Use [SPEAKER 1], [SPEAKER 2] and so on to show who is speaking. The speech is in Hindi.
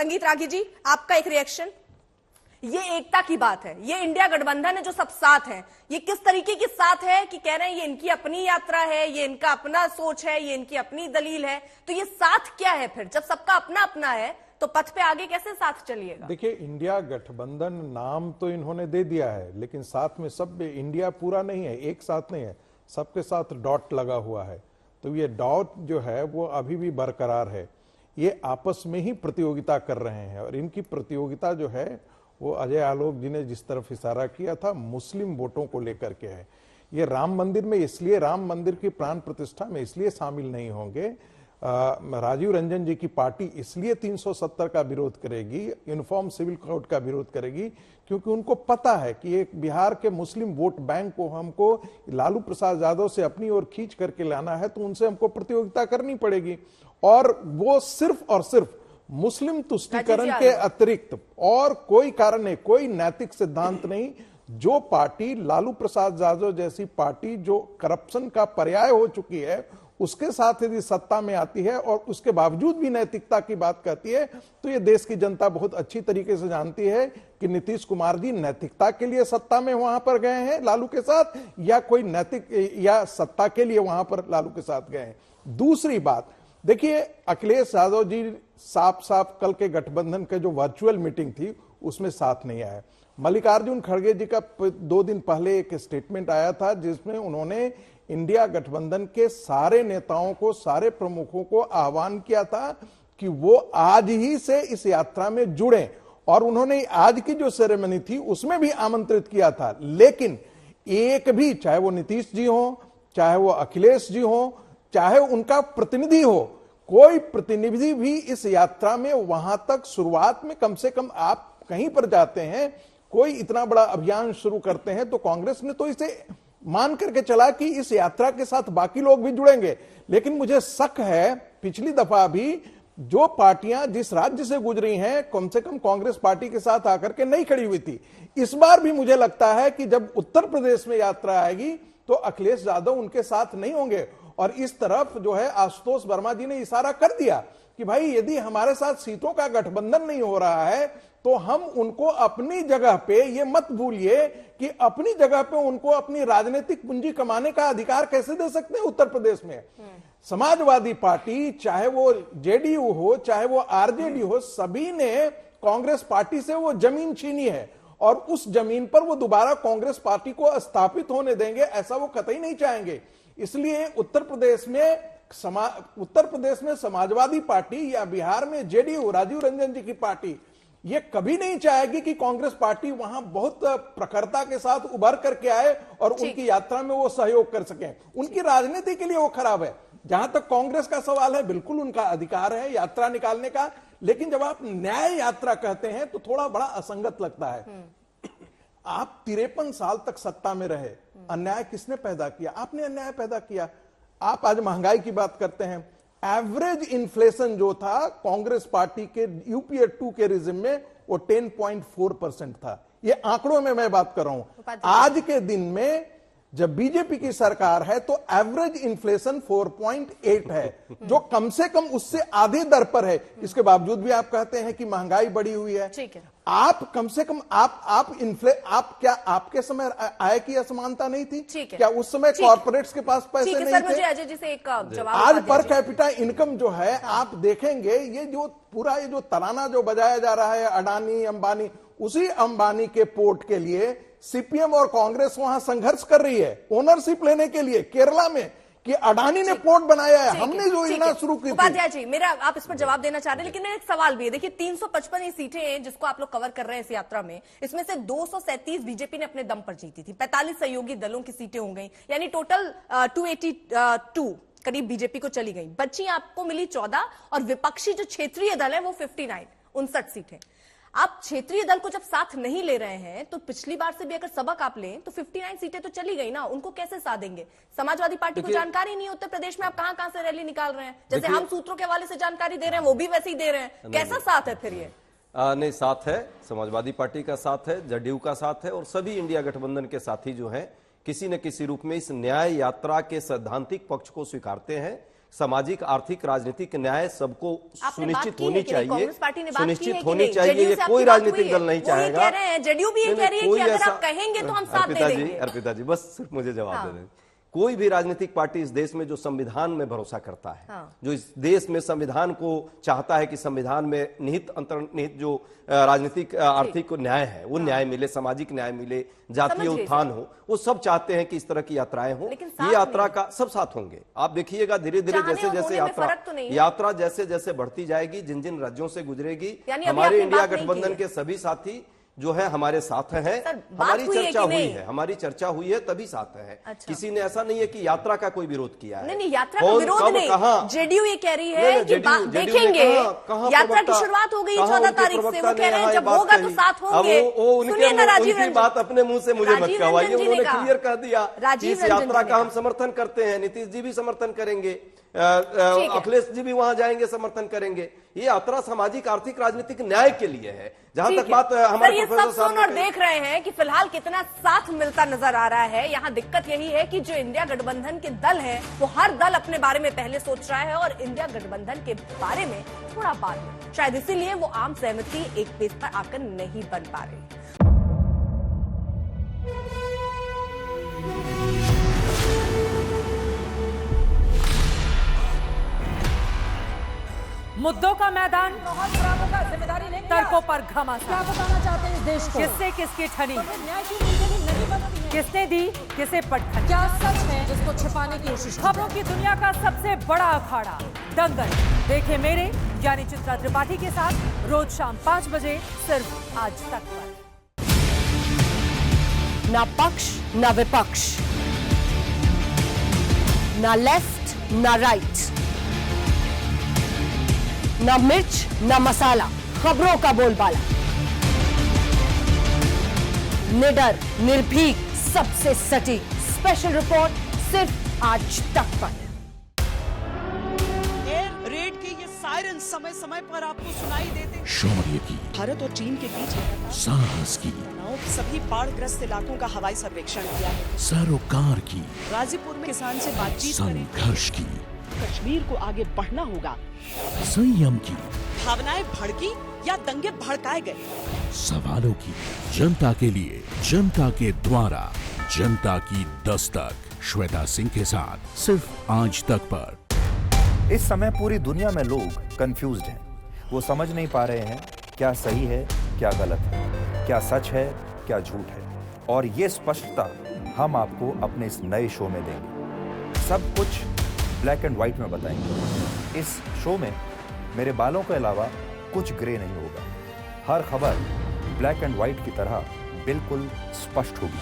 [SPEAKER 1] संगीत रागी जी, आपका एक रिएक्शन। ये एकता की बात है, ये इंडिया गठबंधन है जो सब साथ है, ये किस तरीके की साथ है कि कह रहे हैं ये इनकी अपनी यात्रा है, ये इनका अपना सोच है, ये इनकी अपनी दलील है, तो ये साथ क्या है फिर? जब सबका अपना अपना है तो पथ पे आगे कैसे साथ चलिएगा?
[SPEAKER 2] देखिए, इंडिया गठबंधन नाम तो इन्होंने दे दिया है, लेकिन साथ में सब इंडिया पूरा नहीं है, एक साथ नहीं है, सबके साथ डॉट लगा हुआ है। तो ये डॉट जो है वो अभी भी बरकरार है। ये आपस में ही प्रतियोगिता कर रहे हैं और इनकी प्रतियोगिता जो है वो अजय आलोक जी ने जिस तरफ इशारा किया था, मुस्लिम वोटों को लेकर के है। ये राम मंदिर में, इसलिए राम मंदिर की प्राण प्रतिष्ठा में इसलिए शामिल नहीं होंगे। राजीव रंजन जी की पार्टी इसलिए 370 का विरोध करेगी, यूनिफॉर्म सिविल कोड का विरोध करेगी, क्योंकि उनको पता है कि एक बिहार के मुस्लिम वोट बैंक को हमको लालू प्रसाद यादव से अपनी ओर खींच करके लाना है, तो उनसे हमको प्रतियोगिता करनी पड़ेगी। और वो सिर्फ और सिर्फ मुस्लिम तुष्टीकरण के अतिरिक्त और कोई कारण नहीं, कोई नैतिक सिद्धांत नहीं। जो पार्टी लालू प्रसाद यादव जैसी पार्टी जो करप्शन का पर्याय हो चुकी है, उसके साथ यदि सत्ता में आती है और उसके बावजूद भी नैतिकता की बात कहती है, तो ये देश की जनता बहुत अच्छी तरीके से जानती है कि नीतीश कुमार जी नैतिकता के लिए सत्ता में वहां पर गए हैं लालू के साथ, या कोई नैतिक या सत्ता के लिए वहां पर लालू के साथ गए हैं। दूसरी बात देखिए, अखिलेश यादव जी साफ साफ कल के गठबंधन के जो वर्चुअल मीटिंग थी उसमें साथ नहीं आए। मल्लिकार्जुन खड़गे जी का 2 दिन पहले एक स्टेटमेंट आया था जिसमें उन्होंने इंडिया गठबंधन के सारे नेताओं को, सारे प्रमुखों को आह्वान किया था कि वो आज ही से इस यात्रा में जुड़ें, और उन्होंने आज की जो सेरेमनी थी उसमें भी आमंत्रित किया था। लेकिन एक भी, चाहे वो नीतीश जी हो, चाहे वो अखिलेश जी हो, चाहे उनका प्रतिनिधि हो, कोई प्रतिनिधि भी इस यात्रा में वहां तक शुरुआत में, कम से कम आप कहीं पर जाते हैं, कोई इतना बड़ा अभियान शुरू करते हैं तो कांग्रेस ने तो इसे मान करके चला कि इस यात्रा के साथ बाकी लोग भी जुड़ेंगे। लेकिन मुझे शक है, पिछली दफा भी जो पार्टियां जिस राज्य से गुजरी हैं, कम से कम कांग्रेस पार्टी के साथ आकर के नहीं खड़ी हुई थी। इस बार भी मुझे लगता है कि जब उत्तर प्रदेश में यात्रा आएगी तो अखिलेश यादव उनके साथ नहीं होंगे। और इस तरफ जो है आशुतोष वर्मा जी ने इशारा कर दिया कि भाई यदि हमारे साथ सीटों का गठबंधन नहीं हो रहा है तो हम उनको अपनी जगह पे, ये मत भूलिए कि अपनी जगह पे उनको अपनी राजनीतिक पूंजी कमाने का अधिकार कैसे दे सकते हैं उत्तर प्रदेश में। समाजवादी पार्टी, चाहे वो जेडीयू हो, चाहे वो आरजेडी हो, सभी ने कांग्रेस पार्टी से वो जमीन छीनी है और उस जमीन पर वो दोबारा कांग्रेस पार्टी को स्थापित होने देंगे, ऐसा वो कतई नहीं चाहेंगे। इसलिए उत्तर प्रदेश में समाजवादी पार्टी या बिहार में जेडीयू, राजीव रंजन जी की पार्टी, ये कभी नहीं चाहेगी कि कांग्रेस पार्टी वहां बहुत प्रखरता के साथ उभर करके आए और उनकी यात्रा में वो सहयोग कर सके। उनकी राजनीति के लिए वो खराब है। जहां तक कांग्रेस का सवाल है, बिल्कुल उनका अधिकार है यात्रा निकालने का, लेकिन जब आप न्याय यात्रा कहते हैं तो थोड़ा बड़ा असंगत लगता है। आप 53 साल तक सत्ता में रहे, अन्याय किसने पैदा किया? आपने अन्याय पैदा किया। आप आज महंगाई की बात करते हैं, एवरेज इन्फ्लेशन जो था कांग्रेस पार्टी के यूपीए 2 के रिजिम में वो 10.4% था। ये आंकड़ों में मैं बात कर रहा हूं। आज के दिन में जब बीजेपी की सरकार है तो एवरेज इन्फ्लेशन 4.8 है, जो कम से कम उससे आधे दर पर है। इसके बावजूद भी आप कहते हैं कि महंगाई बढ़ी हुई है।
[SPEAKER 1] ठीक है,
[SPEAKER 2] आप कम से कम आप क्या आपके समय आय की असमानता नहीं थी? क्या उस समय कॉर्पोरेट्स के पास पैसे नहीं थे?
[SPEAKER 1] मुझे अजय जी से एक जवाब
[SPEAKER 2] आज पर कैपिटा इनकम जो है, आप देखेंगे ये जो पूरा ये जो तराना जो बजाया जा रहा है अडानी अंबानी, उसी अंबानी के पोर्ट के लिए सीपीएम और कांग्रेस वहां संघर्ष कर रही है ओनरशिप लेने के लिए केरला में, कि अडानी ने पोर्ट बनाया है, हमने जो योजना शुरू की थी।
[SPEAKER 1] उपाध्याय जी, मेरा आप इस पर जवाब देना चाह रहे हैं, लेकिन मेरा एक सवाल भी है। देखिए 355 सीटें हैं जिसको आप लोग कवर कर रहे हैं इस यात्रा में, इसमें से 237 बीजेपी ने अपने दम पर जीती थी, 45 सहयोगी दलों की सीटें हो गई, यानी टोटल 282 करीब बीजेपी को चली गई। बची आपको मिली 14 और विपक्षी जो क्षेत्रीय दल है वो 59 सीटें। आप क्षेत्रीय दल को जब साथ नहीं ले रहे हैं तो पिछली बार से भी अगर सबक आप लें तो 59 सीटें तो चली गई ना, उनको कैसे साथ देंगे? समाजवादी पार्टी को जानकारी नहीं है उत्तर प्रदेश में आप कहां से रैली निकाल रहे हैं, जैसे हम सूत्रों के हवाले से जानकारी दे रहे हैं वो भी वैसे ही दे रहे हैं। कैसा साथ है फिर ये?
[SPEAKER 3] नहीं, साथ है, समाजवादी पार्टी का साथ है, जदयू का साथ है और सभी इंडिया गठबंधन के साथी जो हैं किसी न किसी रूप में इस न्याय यात्रा के सैद्धांतिक पक्ष को स्वीकारते हैं सामाजिक, आर्थिक, राजनीतिक न्याय सबको
[SPEAKER 1] आपने
[SPEAKER 3] सुनिश्चित
[SPEAKER 1] बात की
[SPEAKER 3] होनी
[SPEAKER 1] है कि नहीं?
[SPEAKER 3] चाहिए,
[SPEAKER 1] कांग्रेस पार्टी ने बात की है
[SPEAKER 3] सुनिश्चित
[SPEAKER 1] कि
[SPEAKER 3] होनी
[SPEAKER 1] नहीं?
[SPEAKER 3] चाहिए।
[SPEAKER 1] जेडीयू
[SPEAKER 3] ये
[SPEAKER 1] से आपकी
[SPEAKER 3] कोई
[SPEAKER 1] बात हुई
[SPEAKER 3] राजनीतिक
[SPEAKER 1] है?
[SPEAKER 3] दल नहीं
[SPEAKER 1] वो ये
[SPEAKER 3] चाहेगा।
[SPEAKER 1] कह रहे हैं, जेडीयू भी ये कह रही है कि
[SPEAKER 3] कोई
[SPEAKER 1] अगर
[SPEAKER 3] ऐसा-
[SPEAKER 1] आप कहेंगे तो हम साथ दे देंगे।
[SPEAKER 3] अर्पिता जी, बस सिर्फ मुझे जवाब दे दें। कोई भी राजनीतिक पार्टी इस देश में जो संविधान में भरोसा करता है, जो इस देश में संविधान को चाहता है कि संविधान में निहित अंतर्निहित जो राजनीतिक आर्थिक न्याय है वो न्याय मिले, सामाजिक न्याय मिले, जातीय उत्थान हो, वो सब चाहते हैं कि इस तरह की यात्राएं हो। ये यात्रा का सब साथ होंगे। आप देखिएगा धीरे धीरे जैसे जैसे यात्रा जैसे जैसे बढ़ती जाएगी, जिन जिन राज्यों से गुजरेगी, हमारे इंडिया गठबंधन के सभी साथी जो है हमारे साथ हैं। हमारी चर्चा हुई है, हमारी चर्चा हुई है, तभी साथ है। अच्छा। किसी ने ऐसा नहीं है कि यात्रा का कोई विरोध किया है।
[SPEAKER 1] नहीं, यात्रा का विरोध नहीं। जेडीयू ये कह रही है कि देखेंगे, यात्रा की शुरुआत हो गई 14 तारीख से। वो कह रहे हैं जब होगा तो साथ होंगे। सुनिए ना, राजीव रंजन
[SPEAKER 3] बात अपने मुंह से मुझे मत कहवाइए। उन्होंने क्लियर कर दिया इस यात्रा का हम समर्थन करते हैं, नीतीश जी भी समर्थन करेंगे, अखिलेश जी भी वहां जाएंगे, समर्थन करेंगे। ये यात्रा सामाजिक, आर्थिक, राजनीतिक न्याय के लिए है। जहां तक बात हमारे प्रोफेसर साहब
[SPEAKER 1] और देख रहे हैं कि फिलहाल कितना साथ मिलता नजर आ रहा है। यहाँ दिक्कत यही है कि जो इंडिया गठबंधन के दल हैं, वो हर दल अपने बारे में पहले सोच रहा है और इंडिया गठबंधन के बारे में थोड़ा बाद में। शायद इसीलिए वो आम सहमति एक पेज पर आकर नहीं बन पा रही।
[SPEAKER 4] मुद्दों का मैदान, तर्कों पर घमासान। क्या बताना चाहते हैं इस देश को? किससे किसकी ठनी, किसने दी किसे पटखनी, क्या सच है जिसको छिपाने की कोशिश। खबरों की दुनिया का सबसे बड़ा अखाड़ा दंगल देखे मेरे यानी चित्रा त्रिपाठी के साथ रोज शाम 5 बजे सिर्फ आज तक पर।
[SPEAKER 5] ना पक्ष ना विपक्ष, ना लेफ्ट ना राइट, ना मिर्च ना मसाला, खबरों का बोलबाला, निडर निर्भीक सबसे सटीक स्पेशल रिपोर्ट सिर्फ आज तक पर।
[SPEAKER 6] एयर रेड के ये सायरन समय समय पर आपको सुनाई देते।
[SPEAKER 7] शौर्य की,
[SPEAKER 6] भारत और चीन के बीच
[SPEAKER 7] साहस की,
[SPEAKER 6] सभी बाढ़ग्रस्त इलाकों का हवाई सर्वेक्षण किया है।
[SPEAKER 7] सरोकार की,
[SPEAKER 6] गाजीपुर में किसान से बातचीत करें।
[SPEAKER 7] संघर्ष की,
[SPEAKER 6] कश्मीर को आगे बढ़ना होगा।
[SPEAKER 7] संयम की,
[SPEAKER 6] भावनाएं भड़की या दंगे भड़काए गए।
[SPEAKER 7] सवालों की, जनता के लिए, जनता के द्वारा, जनता की दस्तक। श्वेता सिंह के साथ सिर्फ आज तक पर।
[SPEAKER 8] इस समय पूरी दुनिया में लोग कंफ्यूज्ड हैं। वो समझ नहीं पा रहे हैं क्या सही है क्या गलत है, क्या सच है क्या झूठ है। और ये स्पष्टता हम आपको अपने इस नए शो में देंगे। सब कुछ ब्लैक एंड व्हाइट में बताएंगे। इस शो में मेरे बालों के अलावा कुछ ग्रे नहीं होगा। हर खबर ब्लैक एंड व्हाइट की तरह बिल्कुल स्पष्ट होगी।